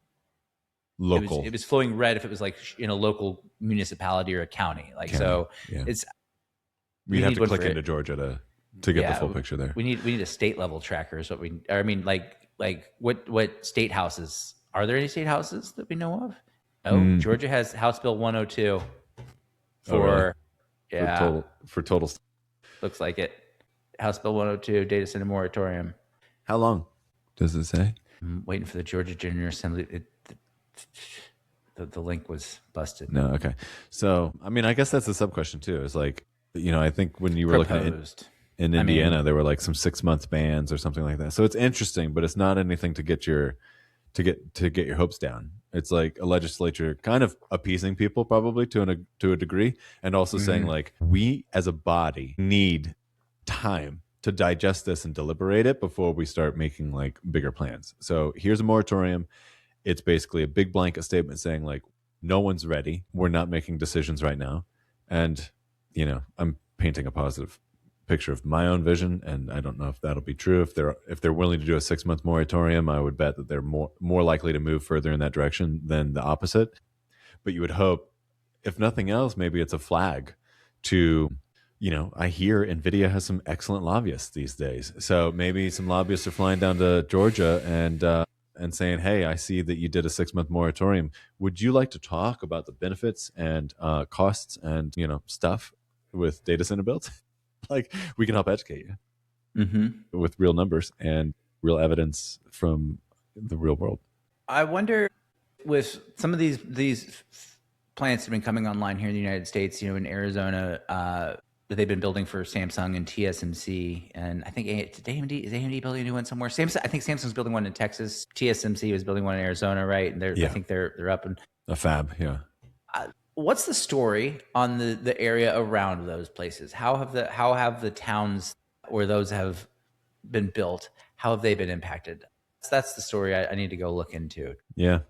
local. It was flowing red if it was like in a local municipality or a county. Like so, it's. We'd have to click into Georgia to get the full picture there. We need a state level tracker. Is what we. I mean, like what state houses? Are there any state houses that we know of? Oh, Georgia has House Bill 102 for total. Looks like it. House Bill 102 data center moratorium. How long does it say? I'm waiting for the Georgia General Assembly. The link was busted. No, okay. So, I mean, I guess that's a sub question too. Is like, I think when you were looking at Proposed. in I mean, Indiana, there were like some 6 month bans or something like that. So it's interesting, but it's not anything to get your your hopes down. It's like a legislature kind of appeasing people probably to a degree, and also saying like we as a body need time to digest this and deliberate it before we start making like bigger plans. So here's a moratorium. It's basically a big blanket statement saying like no one's ready. We're not making decisions right now. And I'm painting a positive picture of my own vision, and I don't know if that'll be true. If they're willing to do a 6 month moratorium, I would bet that they're more likely to move further in that direction than the opposite. But you would hope, if nothing else, maybe it's a flag to, I hear Nvidia has some excellent lobbyists these days. So maybe some lobbyists are flying down to Georgia and saying, hey, I see that you did a 6 month moratorium. Would you like to talk about the benefits and costs and stuff with data center builds? Like, we can help educate you with real numbers and real evidence from the real world. I wonder, with some of these plants that have been coming online here in the United States, in Arizona, that they've been building for Samsung and TSMC, and I think is AMD building a new one somewhere? Samsung, I think Samsung's building one in Texas. TSMC was building one in Arizona, right? And I think they're up in a fab. Yeah. What's the story on the area around those places? How have the towns where those have been built, how have they been impacted? That's the story I need to go look into. Yeah.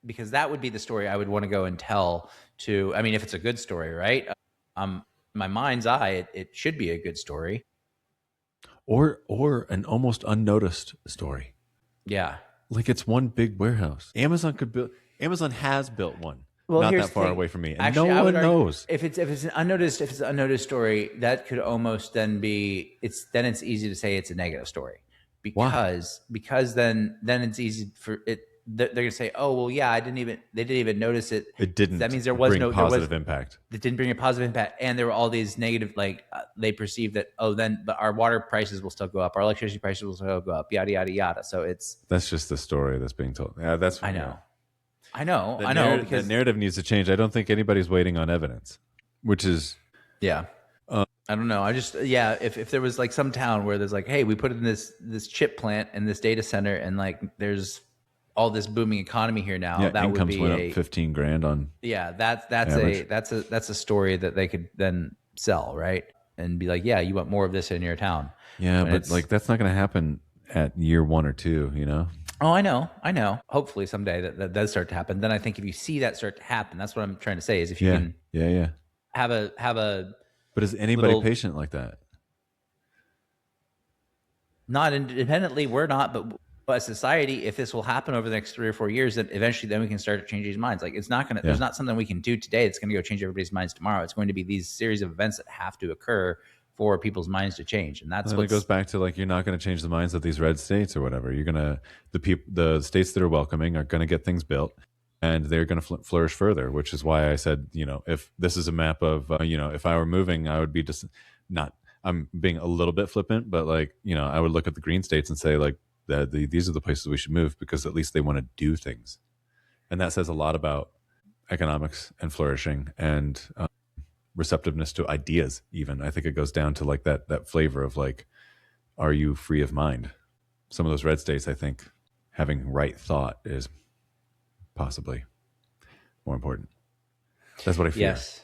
Because that would be the story I would want to go and tell to, I mean, if it's a good story, right? My mind's eye, it should be a good story. Or an almost unnoticed story. Yeah. Like it's one big warehouse. Amazon has built one. Well, not that far away from me, and actually, no one knows. If it's an unnoticed story, that could almost then be it's easy to say it's a negative story, because then it's easy for it. They're gonna say, oh well, yeah, they didn't even notice it. It didn't. That means there was no positive impact. It didn't bring a positive impact, and there were all these negative. Like they perceive that but our water prices will still go up, our electricity prices will still go up, yada yada yada. So that's just the story that's being told. Yeah, that's I know. Because that narrative needs to change. I don't think anybody's waiting on evidence, which is I don't know. I just if there was like some town where there's like, hey, we put in this chip plant and this data center, and like there's all this booming economy here now. That would be went up $15,000 on. Yeah, that's a story that they could then sell, right? And be like, yeah, you want more of this in your town. Yeah, but like that's not going to happen at year 1 or 2, Oh, I know. Hopefully someday that does start to happen. Then I think if you see that start to happen, that's what I'm trying to say is if you can have a But is anybody patient like that? Not independently, we're not, but as society, if this will happen over the next 3 or 4 years, then eventually we can start to change these minds. Like it's not going to, there's not something we can do today that's going to go change everybody's minds tomorrow. It's going to be these series of events that have to occur for people's minds to change. And that's what it goes back to, like, you're not going to change the minds of these red states or whatever. You're going to, the states that are welcoming are going to get things built, and they're going to flourish further, which is why I said, if this is a map of, if I were moving, I would be just not, I'm being a little bit flippant, but like, I would look at the green states and say like, these are the places we should move because at least they want to do things. And that says a lot about economics and flourishing and receptiveness to ideas. Even I think it goes down to like that flavor of like, are you free of mind? Some of those red states, I think having right thought is possibly more important. That's what I fear. Yes.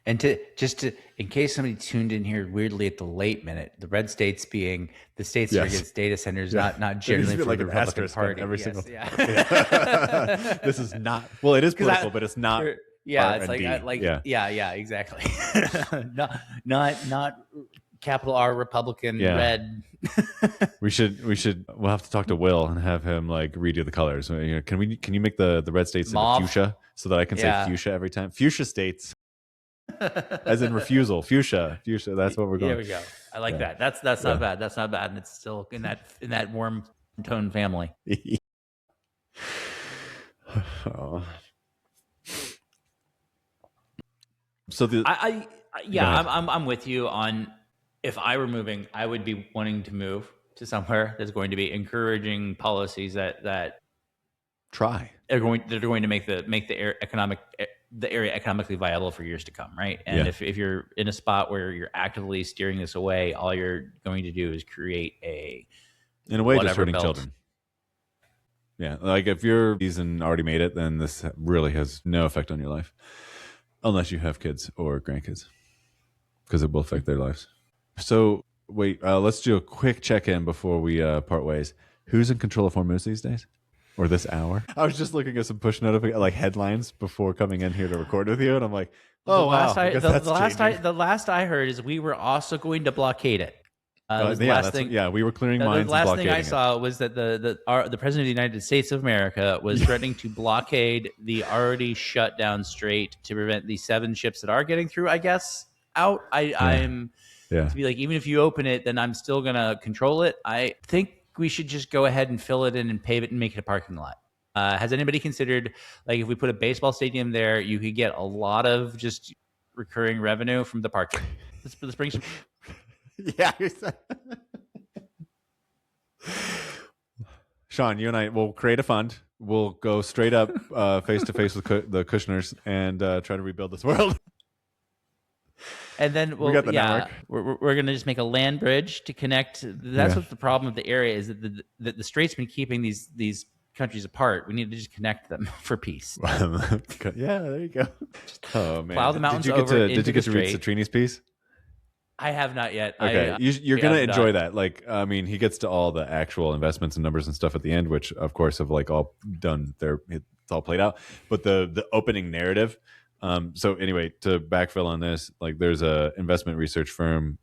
And in case somebody tuned in here weirdly at the late minute, the red states being the states that are against data centers, not generally for like the Republican Party. Every single This is not, well, it is political, but it's not. Yeah, it's exactly. not capital R Republican red. We'll have to talk to Will and have him like redo the colors. Can you make the red states into fuchsia so that I can say fuchsia every time? Fuchsia states. As in refusal, fuchsia. That's what we're going. There we go. I like that. That's not bad. That's not bad, and it's still in that warm tone family. So I'm with you on. If I were moving, I would be wanting to move to somewhere that's going to be encouraging policies that Try. they're going to make the area economically viable for years to come, right? And if you're in a spot where you're actively steering this away, all you're going to do is create in a way just hurting children. Yeah, like if you're season already made it, then this really has no effect on your life, unless you have kids or grandkids, because it will affect their lives. So wait, let's do a quick check-in before we part ways. Who's in control of Hormuz these days? Or this hour? I was just looking at some push notifications, like headlines, before coming in here to record with you, and I'm like, "Oh wow!" The last I heard is we were also going to blockade it. We were clearing mines. The last thing I saw was that the president of the United States of America was threatening to blockade the already shut down strait to prevent the 7 ships that are getting through, I guess, out. I'm to be like, even if you open it, then I'm still gonna control it. I think we should just go ahead and fill it in and pave it and make it a parking lot. Has anybody considered, like, if we put a baseball stadium there, you could get a lot of just recurring revenue from the parking. Let's bring some. Yeah. Sean, you and I will create a fund. We'll go straight up face to face with the Kushners and try to rebuild this world. And then we're going to just make a land bridge to connect. That's what the problem of the area is, that the strait's been keeping these countries apart. We need to just connect them for peace. Yeah, there you go. Oh man, plow the mountains over. Did you get to read Citrini's piece? I have not yet. Okay, you're going to enjoy that. Like, I mean, he gets to all the actual investments and numbers and stuff at the end, which of course have like all done. It's all played out. But the opening narrative. So anyway, to backfill on this, like there's a investment research firm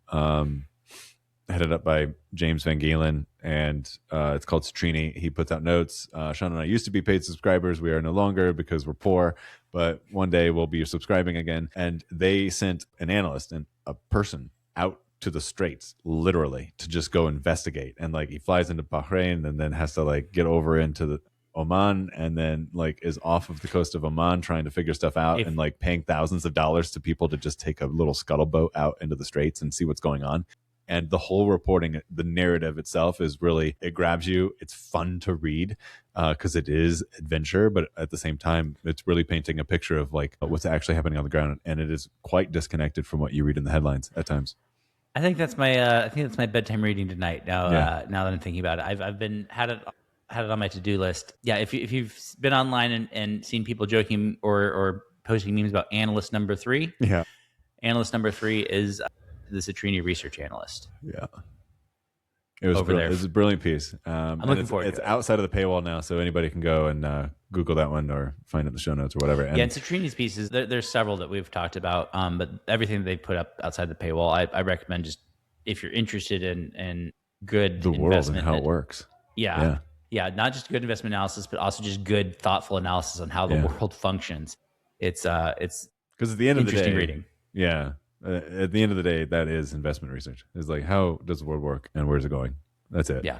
headed up by James Van Galen, and it's called Citrini. He puts out notes. Sean and I used to be paid subscribers. We are no longer because we're poor, but one day we'll be subscribing again. And they sent an analyst and a person out to the straits, literally, to just go investigate. And like he flies into Bahrain and then has to like get over into the Oman, and then like is off of the coast of Oman trying to figure stuff out, and like paying thousands of dollars to people to just take a little scuttleboat out into the straits and see what's going on. And the whole reporting, the narrative itself is really, it grabs you. It's fun to read because it is adventure, but at the same time, it's really painting a picture of like what's actually happening on the ground, and it is quite disconnected from what you read in the headlines at times. I think that's my bedtime reading tonight. Now that I'm thinking about it, I've had it on my to-do list. Yeah, if you've been online and seen people joking or posting memes about analyst number 3, analyst number 3 is the Citrini Research analyst. Yeah, it was brilliant. It was a brilliant piece. I'm looking forward to it. It's outside of the paywall now, so anybody can go and Google that one or find it in the show notes or whatever. And Citrini's pieces, there's several that we've talked about, but everything they put up outside the paywall, I recommend, just if you're interested in good the world and how it works. Yeah, not just good investment analysis, but also just good, thoughtful analysis on how the world functions. It's because at the end of the day, interesting reading. Yeah, at the end of the day, that is investment research. It's like, how does the world work and where's it going? That's it. Yeah.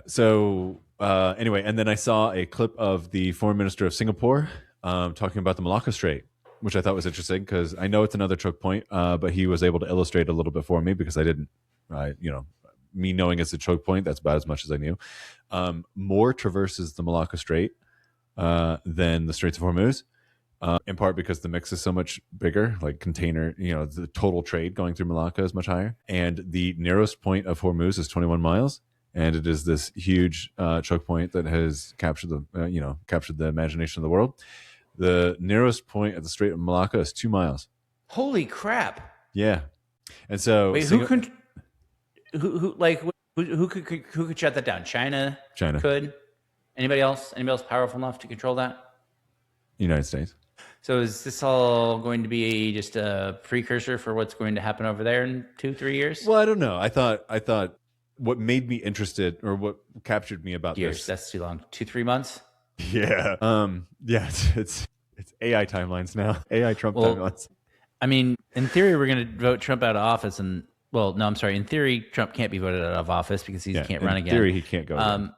So anyway, and then I saw a clip of the foreign minister of Singapore talking about the Malacca Strait, which I thought was interesting because I know it's another choke point, but he was able to illustrate a little bit for me because I didn't, me knowing it's a choke point, that's about as much as I knew. More traverses the Malacca Strait than the Straits of Hormuz, in part because the mix is so much bigger, like container, the total trade going through Malacca is much higher. And the narrowest point of Hormuz is 21 miles. And it is this huge choke point that has captured the imagination of the world. The narrowest point at the Strait of Malacca is 2 miles. Holy crap! Yeah, and so wait, who could shut that down? China could. Anybody else powerful enough to control that? United States. So is this all going to be just a precursor for what's going to happen over there in 2-3 years? Well, I don't know. I thought what made me interested, or what captured me about years, this. That's too long. 2-3 months. Yeah. It's AI timelines now. AI Trump timelines. I mean, in theory, we're going to vote Trump out of office, and in theory, Trump can't be voted out of office because he can't run again. In theory, he can't go again.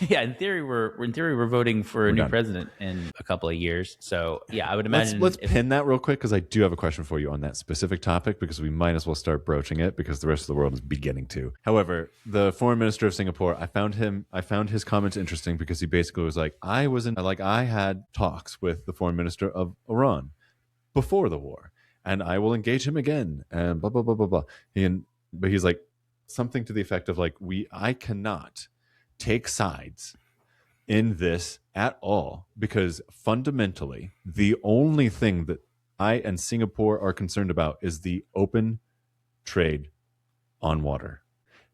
Yeah, in theory we're voting for a new done. president in a couple of years. So yeah, I would Let's imagine pin that real quick because I do have a question for you on that specific topic because we might as well start broaching it because the rest of the world is beginning to. However, the foreign minister of Singapore, I found his comments interesting because he basically was like, I had talks with the foreign minister of Iran before the war, and I will engage him again, and blah blah blah blah blah. But he's like something to the effect of like, I cannot take sides in this at all because fundamentally the only thing that I and Singapore are concerned about is the open trade on water.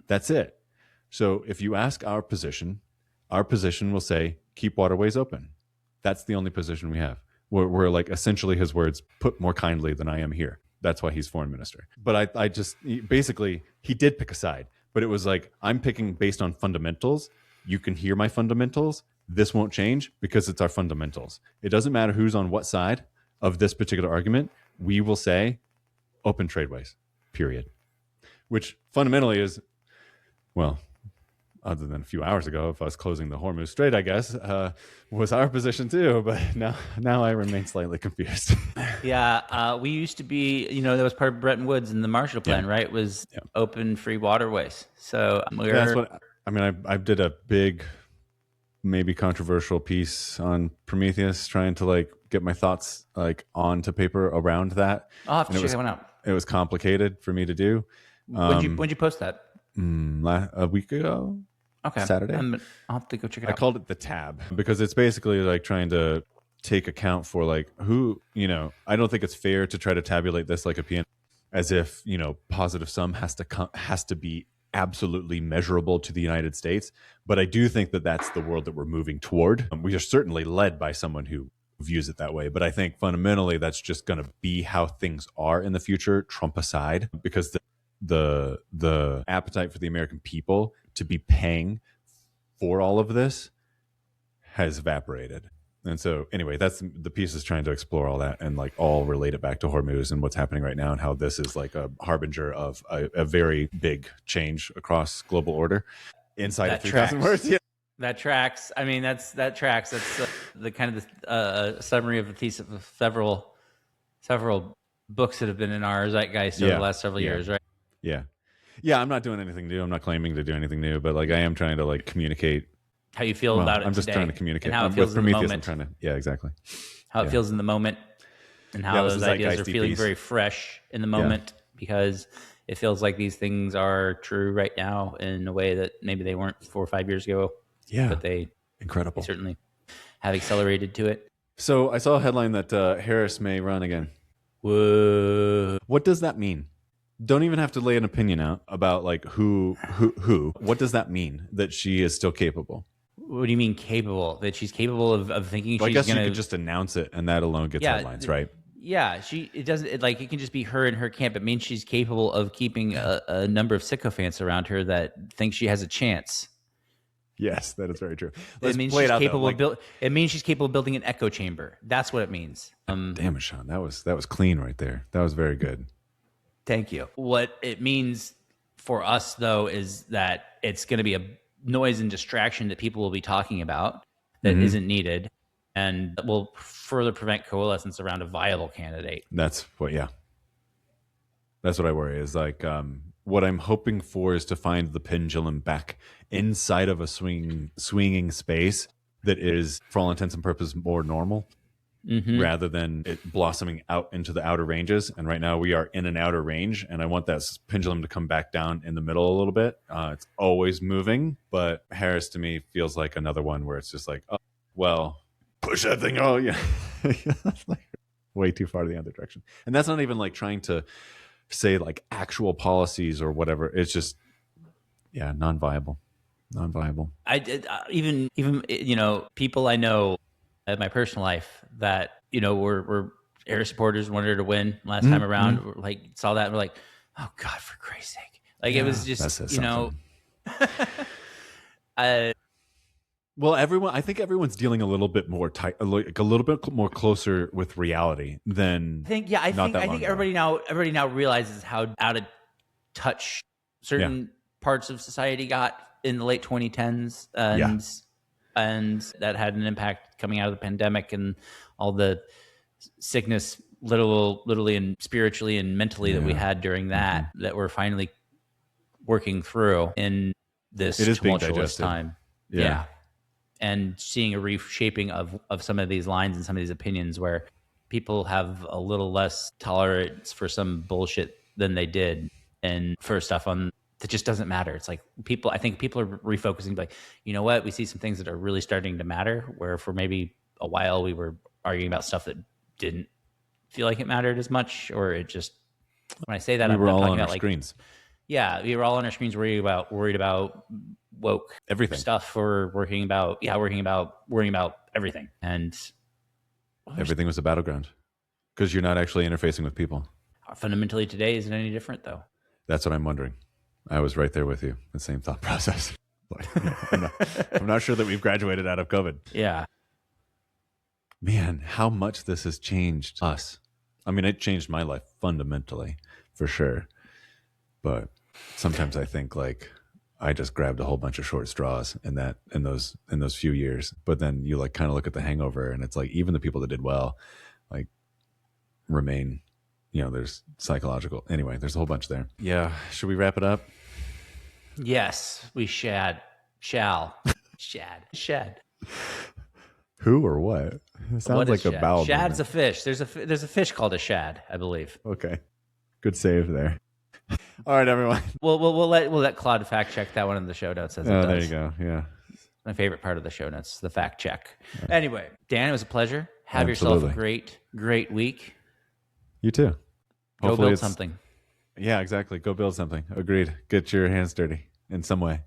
That's it. So if you ask our position will say keep waterways open. That's the only position we have. We're like essentially his words put more kindly than I am here. That's why he's foreign minister. But I just basically he did pick a side, but it was like I'm picking based on fundamentals. You can hear my fundamentals. This won't change because it's our fundamentals. It doesn't matter who's on what side of this particular argument. We will say open tradeways, period. Which fundamentally is, well, other than a few hours ago, if I was closing the Hormuz Strait, I guess, was our position too. But now I remain slightly confused. Yeah, we used to be, that was part of Bretton Woods and the Marshall Plan, right? Was open, free waterways. So that's what I mean. I did a big, maybe controversial piece on Prometheus, trying to like get my thoughts like onto paper around that. I'll have to check that one out. It was complicated for me to do. When'd you post that? A week ago. Okay. Saturday. I'll have to go check it out. I called it the tab because it's basically like trying to take account for like who, I don't think it's fair to try to tabulate this like a piano as if, positive sum has to be absolutely measurable to the United States. But I do think that that's the world that we're moving toward. We are certainly led by someone who views it that way. But I think fundamentally that's just going to be how things are in the future, Trump aside, because the appetite for the American people to be paying for all of this has evaporated. And so anyway, that's the piece is trying to explore all that and like all relate it back to Hormuz and what's happening right now and how this is like a harbinger of a very big change across global order inside of 3,000 words. Yeah. That tracks. I mean, that tracks. That's the kind of the summary of the thesis of several books that have been in our zeitgeist over the last several years, right? Yeah. Yeah, I'm not doing anything new. I'm not claiming to do anything new, but like I am trying to like communicate how you feel about it. I'm just today, trying to communicate and how it feels in the moment. I'm trying to, yeah, exactly. How it feels in the moment, and how those ideas are feeling very fresh in the moment because it feels like these things are true right now in a way that maybe they weren't 4 or 5 years ago. Yeah, but they certainly have accelerated to it. So I saw a headline that Harris may run again. Whoa! What does that mean? Don't even have to lay an opinion out about like who. What does that mean that she is still capable? What do you mean capable? That she's capable of thinking well, she's I guess gonna... you could just announce it and that alone gets headlines, right? Yeah, it can just be her and her camp. It means she's capable of keeping a number of sycophants around her that think she has a chance. Yes, that is very true. It means she's capable of it means she's capable of building an echo chamber. That's what it means. Damn it, Sean. That was clean right there. That was very good. Thank you. What it means for us, though, is that it's going to be a noise and distraction that people will be talking about that isn't needed and will further prevent coalescence around a viable candidate. That's what I worry is like what I'm hoping for is to find the pendulum back inside of a swinging space that is, for all intents and purposes, more normal. Rather than it blossoming out into the outer ranges. And right now we are in an outer range, and I want that pendulum to come back down in the middle a little bit. It's always moving, but Harris to me feels like another one where it's just like, oh, well, push that thing. Oh, yeah. Like way too far to the other direction. And that's not even like trying to say like actual policies or whatever. It's just, non-viable. I did even people I know in my personal life that were Harris supporters, wanted her to win last time around. Like saw that and were like, oh God, for Christ's sake! Like it was just Well, I think everyone's dealing a little bit more tight, like a little bit more closer with reality than. I think everybody now realizes how out of touch certain parts of society got in the late 2010s, and that had an impact coming out of the pandemic and all the sickness, literally and spiritually and mentally that we had during that we're finally working through in this tumultuous time. Yeah. And seeing a reshaping of some of these lines and some of these opinions where people have a little less tolerance for some bullshit than they did, and for stuff on that just doesn't matter. It's like I think people are refocusing, like, you know what? We see some things that are really starting to matter, where for maybe a while we were arguing about stuff that didn't feel like it mattered as much, or it just, when I say that, we were all talking on our about screens. Yeah, we were all on our screens worried about woke everything stuff, or worrying about everything. And everything was a battleground because you're not actually interfacing with people. Fundamentally today isn't any different, though. That's what I'm wondering. I was right there with you. The same thought process. I'm not sure that we've graduated out of COVID. Yeah. Man, how much this has changed us. I mean, it changed my life fundamentally, for sure. But sometimes I think like I just grabbed a whole bunch of short straws in those few years. But then you like kind of look at the hangover, and it's like even the people that did well, like, remain, there's psychological. Anyway, there's a whole bunch there. Yeah. Should we wrap it up? Yes, we shall. Shad. Who or what? It sounds like a shad? bowel Shad's movement. a fish. There's a fish called a shad, I believe. Okay. Good save there. All right, everyone. We'll let Claude fact check that one in the show notes. As it does. There you go. Yeah. My favorite part of the show notes, the fact check. Yeah. Anyway, Dan, it was a pleasure. Have Absolutely. yourself a great week. You too. Go Hopefully build something. Yeah, exactly. Go build something. Agreed. Get your hands dirty in some way.